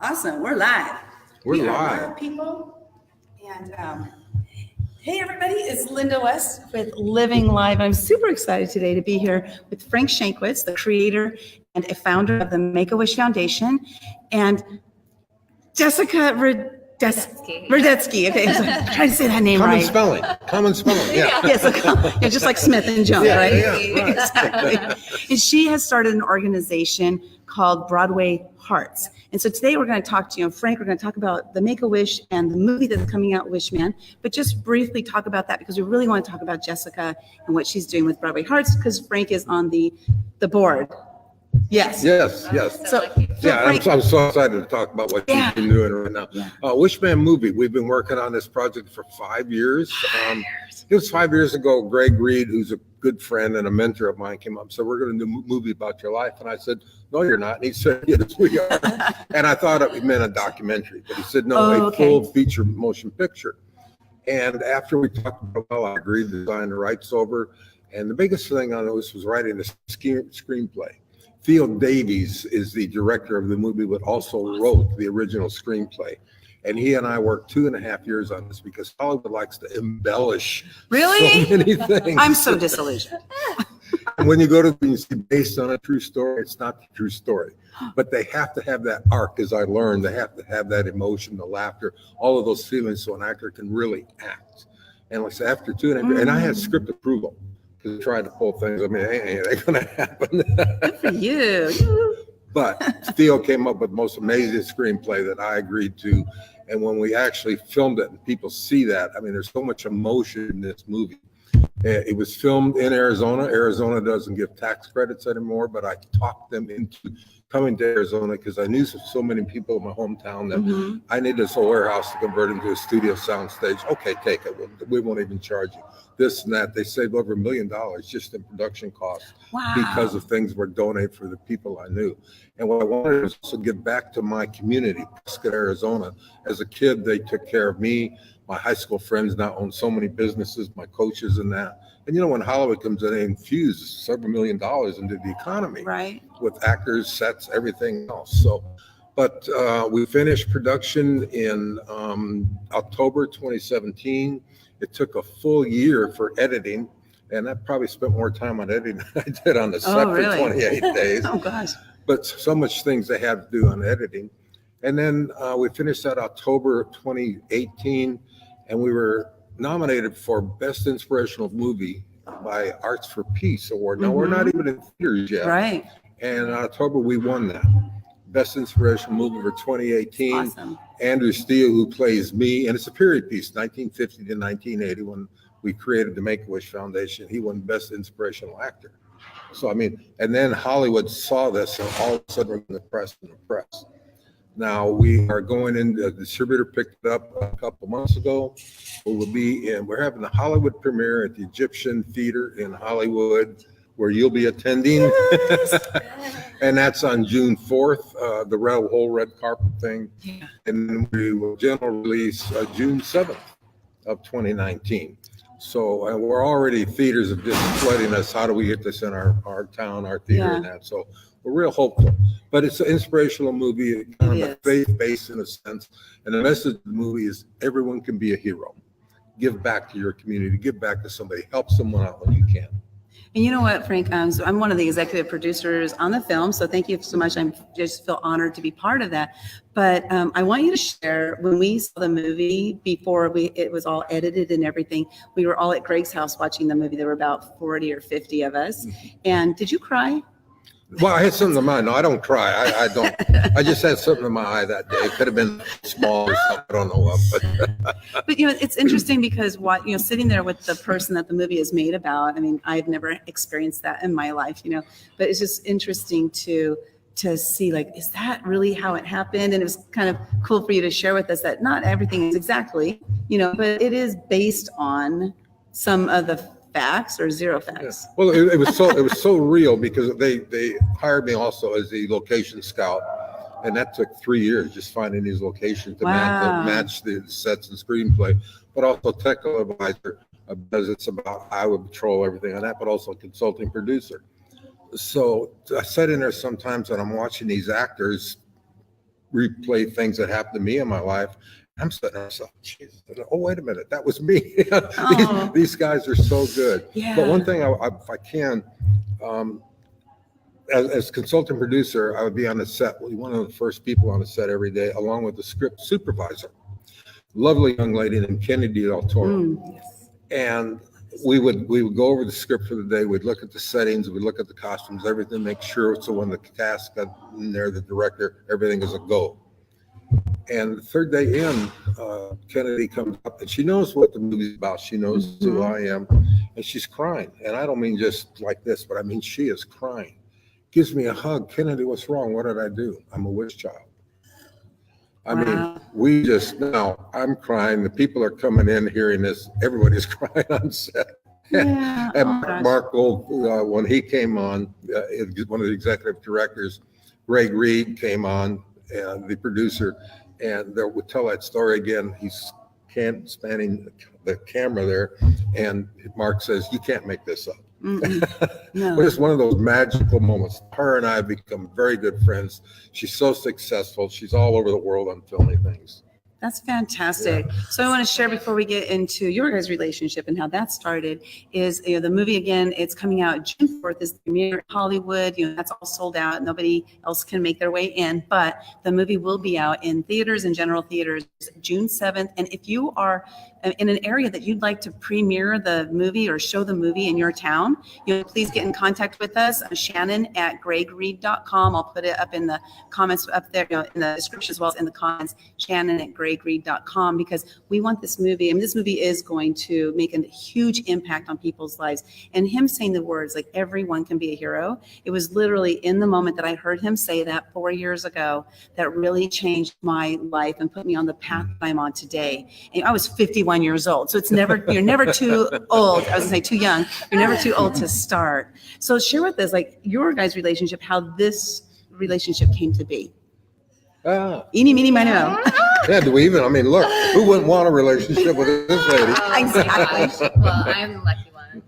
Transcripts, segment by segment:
Awesome. We're live. We're We are live. people. And hey, everybody, it's Linda West with Living Live. I'm super excited today to be here with Frank Shankwitz, the creator and a founder of the Make-A-Wish Foundation, and Jessica Radetsky. Okay, so I'm trying to say that name right. Common spelling, yeah. Yeah, just like Smith and Jones, Yeah, right? yeah, right. Exactly. And she has started an organization called Broadway Hearts. And so today we're going to talk to you, Frank, we're going to talk about the Make-A-Wish and the movie that's coming out, Wishman, but just briefly talk about that because we really want to talk about Jessica and what she's doing with Broadway Hearts because Frank is on the board. Yes. So Frank, I'm so excited to talk about what she's been doing right now. Yeah. Wishman movie, we've been working on this project for 5 years. It was 5 years ago, Greg Reed, who's a good friend and a mentor of mine, came up and said, we're going to do a movie about your life. And I said, no, you're not. And he said, yes, we are. And I thought it meant a documentary, but he said, no, a full feature motion picture. And after we talked about it, well, I agreed to sign the rights over. And the biggest thing on this was writing the screenplay. Theo Davies is the director of the movie, but also wrote the original screenplay. And he and I worked 2.5 years on this because Hollywood likes to embellish so many things. I'm so disillusioned. And when you go to you see based on a true story, it's not the true story. But they have to have that arc, as I learned. They have to have that emotion, the laughter, all of those feelings so an actor can really act. And like I said, after 2.5 years, and I had script approval. Because I tried to pull things. I mean, ain't going to happen. Good for you. But Theo came up with the most amazing screenplay that I agreed to. And when we actually filmed it and people see that, I mean, there's so much emotion in this movie. It was filmed in Arizona. Arizona doesn't give tax credits anymore, but I talked them into coming to Arizona because I knew so many people in my hometown that I need this whole warehouse to convert into a studio soundstage. Okay, take it. We won't even charge you. This and that. They saved over $1 million just in production costs because of things were donated for the people I knew. And what I wanted was to give back to my community, Prescott, Arizona. As a kid, they took care of me. My high school friends now own so many businesses, my coaches and that. And you know, when Hollywood comes in, they infuse several $1 million into the economy. Right. With actors, sets, everything else. So, but we finished production in October 2017. It took a full year for editing, and I probably spent more time on editing than I did on the set for 28 days. Oh, gosh. But so much things they had to do on editing. And then we finished that October 2018, and we were nominated for Best Inspirational Movie by Arts for Peace Award. Now, we're not even in theaters yet. Right. And in October, we won that. Best Inspirational Movie for 2018. Awesome. Andrew Steele, who plays me, and it's a period piece, 1950 to 1980, when we created the Make-A-Wish Foundation. He won Best Inspirational Actor. So, I mean, and then Hollywood saw this, and all of a sudden we're in the press. Now we are going in, the distributor picked it up a couple months ago. We're having the Hollywood premiere at the Egyptian Theater in Hollywood, where you'll be attending. Yes. And that's on June 4th, the whole red carpet thing. Yeah. And then we will general release June 7th of 2019. So we're already, theaters are just flooding us. How do we get this in our town, our theater and that? So we're real hopeful. But it's an inspirational movie, kind of faith-based in a sense. And the message of the movie is everyone can be a hero. Give back to your community, give back to somebody, help someone out when you can. And you know what, Frank, so I'm one of the executive producers on the film, so thank you so much. I just feel honored to be part of that. But I want you to share, when we saw the movie, before it was all edited and everything, we were all at Greg's house watching the movie. There were about 40 or 50 of us. And did you cry? Well, I had something in my eye. No, I don't cry. I don't. I just had something in my eye that day. It could have been small or something. I don't know what. But you know, it's interesting because sitting there with the person that the movie is made about. I mean, I've never experienced that in my life, But it's just interesting to see, like, is that really how it happened? And it was kind of cool for you to share with us that not everything is exactly, but it is based on some of the facts or zero facts. Yeah. Well, it was so real because they hired me also as the location scout, and that took 3 years just finding these locations to match the sets and screenplay, but also technical advisor because it's about highway patrol, everything on that, but also a consulting producer. So I sat in there sometimes and I'm watching these actors replay things that happened to me in my life. I'm sitting there myself, Jesus, oh, wait a minute, that was me. Oh. These guys are so good. Yeah. But one thing, if I can, as consultant producer, I would be on the set, one of the first people on the set every day, along with the script supervisor. Lovely young lady named Kennedy Del Toro. Yes. And we would go over the script for the day. We'd look at the settings, we'd look at the costumes, everything, make sure so when the cast got in there, the director, everything is a go. And the third day in, Kennedy comes up and she knows what the movie's about. She knows who I am, and she's crying. And I don't mean just like this, but I mean she is crying. Gives me a hug. Kennedy, what's wrong? What did I do? I'm a wish child. I mean, we just now, I'm crying. The people are coming in hearing this. Everybody's crying on set. Yeah. And Mark Gold, when he came on, one of the executive directors, Greg Reed came on, the producer, and they would tell that story again. He's spanning the camera there, and Mark says, "You can't make this up." No. But it's one of those magical moments. Her and I have become very good friends. She's so successful. She's all over the world on filming things. That's fantastic. Yeah. So I want to share before we get into your guys' relationship and how that started is, the movie, again, it's coming out June 4th is the premiere in Hollywood. That's all sold out. Nobody else can make their way in, but the movie will be out in theaters and general theaters June 7th. And if you are in an area that you'd like to premiere the movie or show the movie in your town, please get in contact with us, Shannon@gregreed.com. I'll put it up in the comments up there, in the description as well as in the comments, Shannon@gregreed.com, because we want this movie. I mean, this movie is going to make a huge impact on people's lives. And him saying the words like everyone can be a hero, it was literally in the moment that I heard him say that 4 years ago that really changed my life and put me on the path that I'm on today. And I was 51 years old. So you're never too old. I was gonna say too young. You're never too old to start. So share with us, like, your guys' relationship, how this relationship came to be. Eeny, meeny, miny, moe. Yeah, do we even? I mean, look, who wouldn't want a relationship with this lady? Exactly. Well, I'm the lucky one.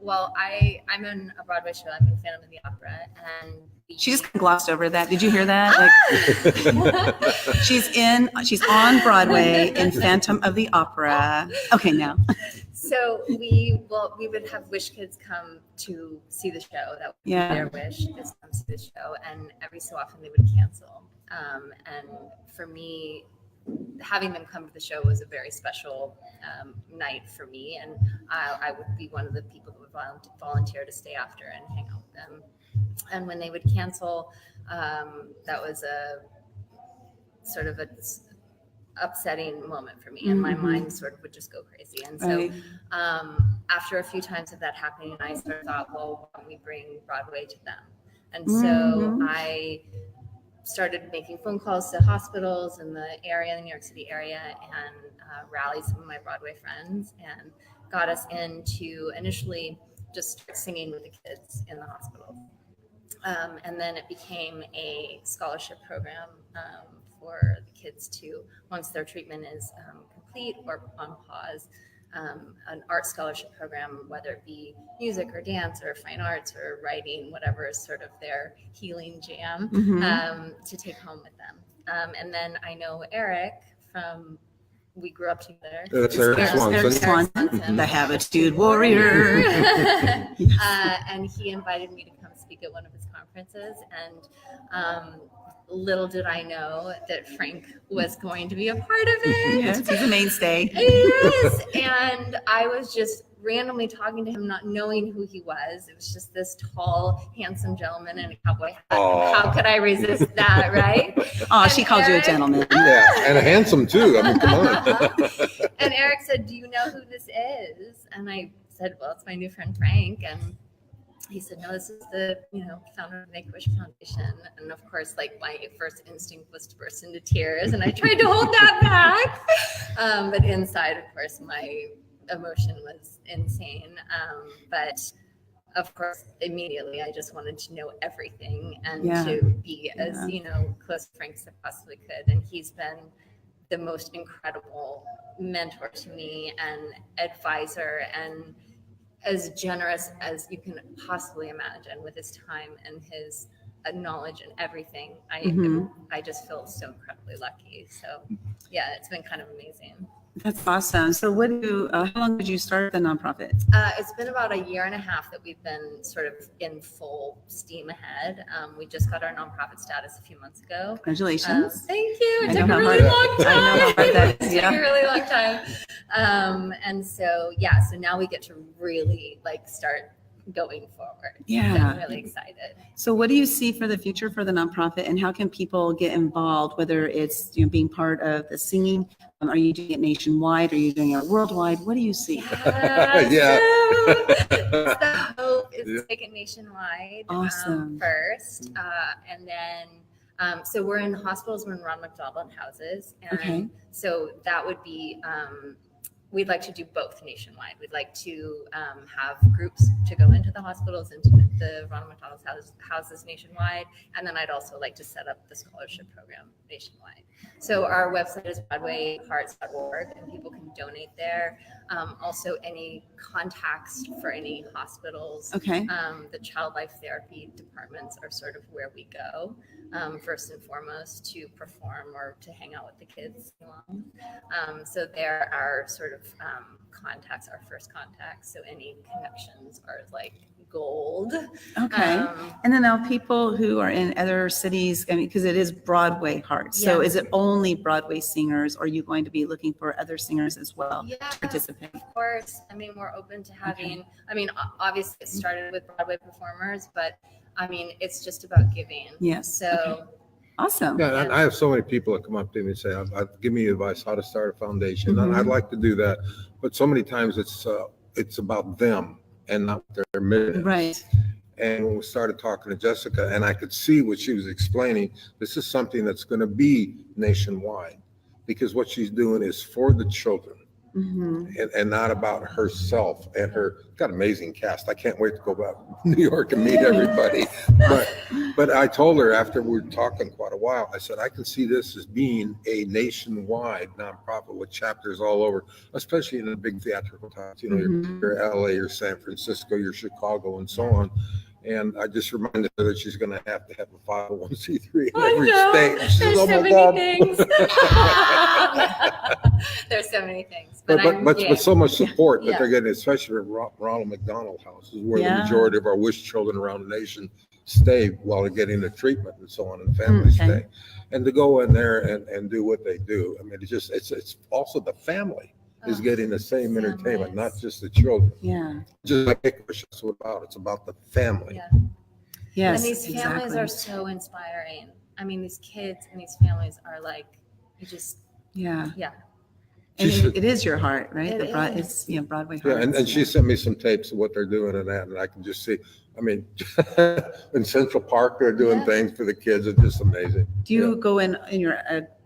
Well, I'm in a Broadway show. I'm in Phantom of the Opera, and she just glossed over that. Did you hear that? Like, she's on Broadway in Phantom of the Opera. Okay, now. So we would have Wish Kids come to see the show. That would be their wish, is come see the show, and every so often they would cancel. And for me, having them come to the show was a very special night for me, and I would be one of the people who would volunteer to stay after and hang out with them. And when they would cancel, that was a sort of a upsetting moment for me, and my mind sort of would just go crazy. And so after a few times of that happening, I sort of thought, well, why don't we bring Broadway to them? And so I started making phone calls to hospitals in the area, the New York City area, and rallied some of my Broadway friends and got us into initially just singing with the kids in the hospital. And then it became a scholarship program for the kids to, once their treatment is complete or on pause, an art scholarship program, whether it be music or dance or fine arts or writing, whatever is sort of their healing jam, to take home with them. And then I know Eric we grew up together. That's Eric Swanson. The Habitude Warrior. And he invited me to come speak at one of his conferences. And little did I know that Frank was going to be a part of it. Yes, he's a mainstay. Yes. And I was just randomly talking to him, not knowing who he was. It was just this tall, handsome gentleman in a cowboy hat. How could I resist that, right? Oh, she called you a gentleman. Yeah, and a handsome too. I mean, come on. And Eric said, "Do you know who this is?" And I said, "Well, it's my new friend Frank." And he said, "No, this is the founder of Make-A-Wish Foundation." And of course, like, my first instinct was to burst into tears, and I tried to hold that back. But inside, of course, my emotion was insane. But of course, immediately I just wanted to know everything and to be as close to Frank as I possibly could. And he's been the most incredible mentor to me and advisor, and as generous as you can possibly imagine with his time and his knowledge and everything. Mhm. I just feel so incredibly lucky. So yeah, it's been kind of amazing. That's awesome. So how long did you start the nonprofit? It's been about a year and a half that we've been sort of in full steam ahead. We just got our nonprofit status a few months ago. Congratulations. Thank you. It I took know a how really hard- long time. I know how hard that is, It took yeah. a really long time. And so, yeah, so now we get to really like start going forward. Yeah. So I'm really excited. So what do you see for the future for the nonprofit, and how can people get involved, whether it's being part of the singing? Are you doing it nationwide? Are you doing it worldwide? What do you see? Yeah. So the hope is to take it nationwide Awesome. first. And then, so we're in hospitals, we're in Ronald McDonald houses. And Okay. so that would be, we'd like to do both nationwide. We'd like to have groups to go into the hospitals, into the Ronald McDonald houses nationwide. And then I'd also like to set up the scholarship program nationwide. So our website is broadwayhearts.org, and people can donate there. Also, any contacts for any hospitals. Okay. The child life therapy departments are sort of where we go, first and foremost, to perform or to hang out with the kids along. So there are sort of contacts, our first contacts. So any connections are like gold. Okay. And then now people who are in other cities, I mean, because it is Broadway Hearts. So Yeah. is it only Broadway singers, or are you going to be looking for other singers as well Yeah, to participate? of course. I mean, we're open to having, I mean, obviously it started with Broadway performers, but I mean, it's just about giving. Yes. So Awesome. Yeah, and I have so many people that come up to me and say, give me advice how to start a foundation. And I'd like to do that. But so many times it's about them and not their mission. Right. And when we started talking to Jessica, and I could see what she was explaining, this is something that's going to be nationwide, because what she's doing is for the children. And not about herself and her got amazing cast. I can't wait to go back to New York and meet everybody. But I told her after we were talking quite a while, I said, I can see this as being a nationwide nonprofit with chapters all over, especially in the big theatrical towns, your LA, your San Francisco, your Chicago, and so on. And I just reminded her that she's going to have a 501c3 in every state. She says, There's "Oh so my many God." things. There's so many things. But so much support that Yeah. they're getting, especially at Ronald McDonald houses, where Yeah. the majority of our wish children around the nation stay while they're getting the treatment and so on, and families Okay. stay. And to go in there and do what they do, I mean, it's also the family is getting the same entertainment, not just the children. Yeah. Just like Make-A-Wish, that's what it's about. It's about the family. Yeah. Yes. And these families exactly. are so inspiring. I mean, these kids and these families are like, you just, Yeah. yeah. And She said- it is your heart, right? It It's Broadway Yeah, Hearts. and she sent me some tapes of what they're doing and that, and I can just see, I mean, in Central Park, they're doing Yeah. things for the kids. It's just amazing. Do you go in your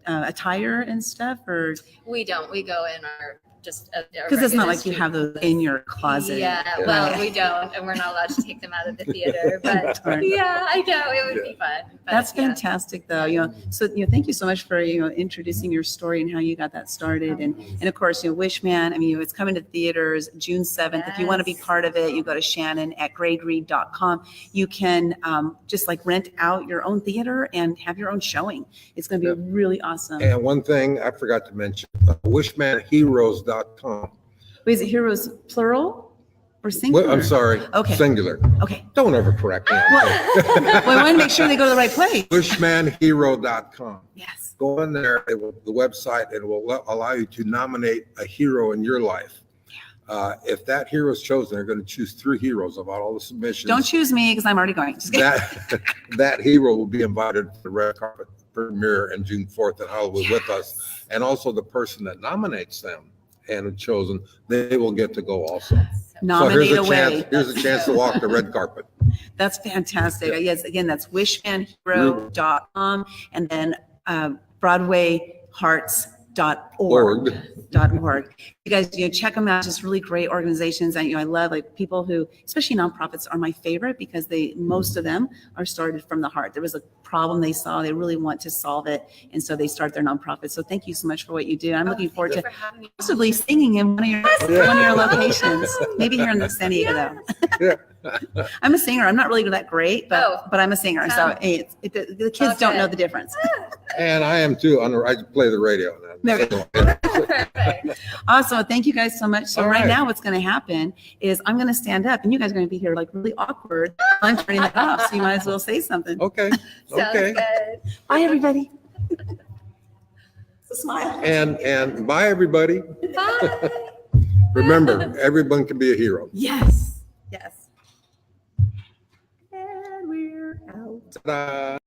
attire and stuff, or We don't. We go in our just because it's not like you have those in your closet? Yeah, well, we don't, and we're not allowed to take them out of the theater. But Darn. yeah, I know it would be fun. But, That's yeah. fantastic, though. So thank you so much for introducing your story and how you got that started, and of course, Wishman. I mean, it's coming to theaters June 7th. If you want to be Yes. part of it, you go to Shannon@graderead.com. You can just like rent out your own theater and have your own showing. It's going to be really awesome. And one thing I forgot to mention, wishmanheroes.com. Wait, is it heroes plural or singular? Well, I'm sorry, Okay. singular. Okay. Don't ever correct me. Well, I want to make sure they go to the right place. Wishmanhero.com. Yes. Go in there, the website, and it will allow you to nominate a hero in your life. If that hero is chosen, they're going to choose 3 heroes about all the submissions. Don't choose me because I'm already going. Just kidding. that hero will be invited to the red carpet premiere on June 4th at Hollywood with us. And also the person that nominates them and chosen, they will get to go also. Nominate away. Here's a chance to walk the red carpet. That's fantastic. Yes, again, that's wishmanhero.com and then Broadway Hearts .org. You guys, check them out. Just really great organizations. And, I love like people who, especially nonprofits are my favorite because most of them are started from the heart. There was a problem they saw, they really want to solve it. And so they start their nonprofit. So thank you so much for what you do. I'm looking forward to possibly singing in one of your locations, maybe here in the San Diego though. I'm a singer. I'm not really that great, but I'm a singer. So the kids don't know the difference. And I am too. I play the radio now. Awesome. Well, thank you guys so much. So right now what's going to happen is I'm going to stand up and you guys are going to be here like really awkward. I'm turning it off. So you might as well say something. Okay. Sounds good. Bye, everybody. It's a smile. And bye, everybody. Bye. Remember, everyone can be a hero. Yes. And we're out. Ta-da.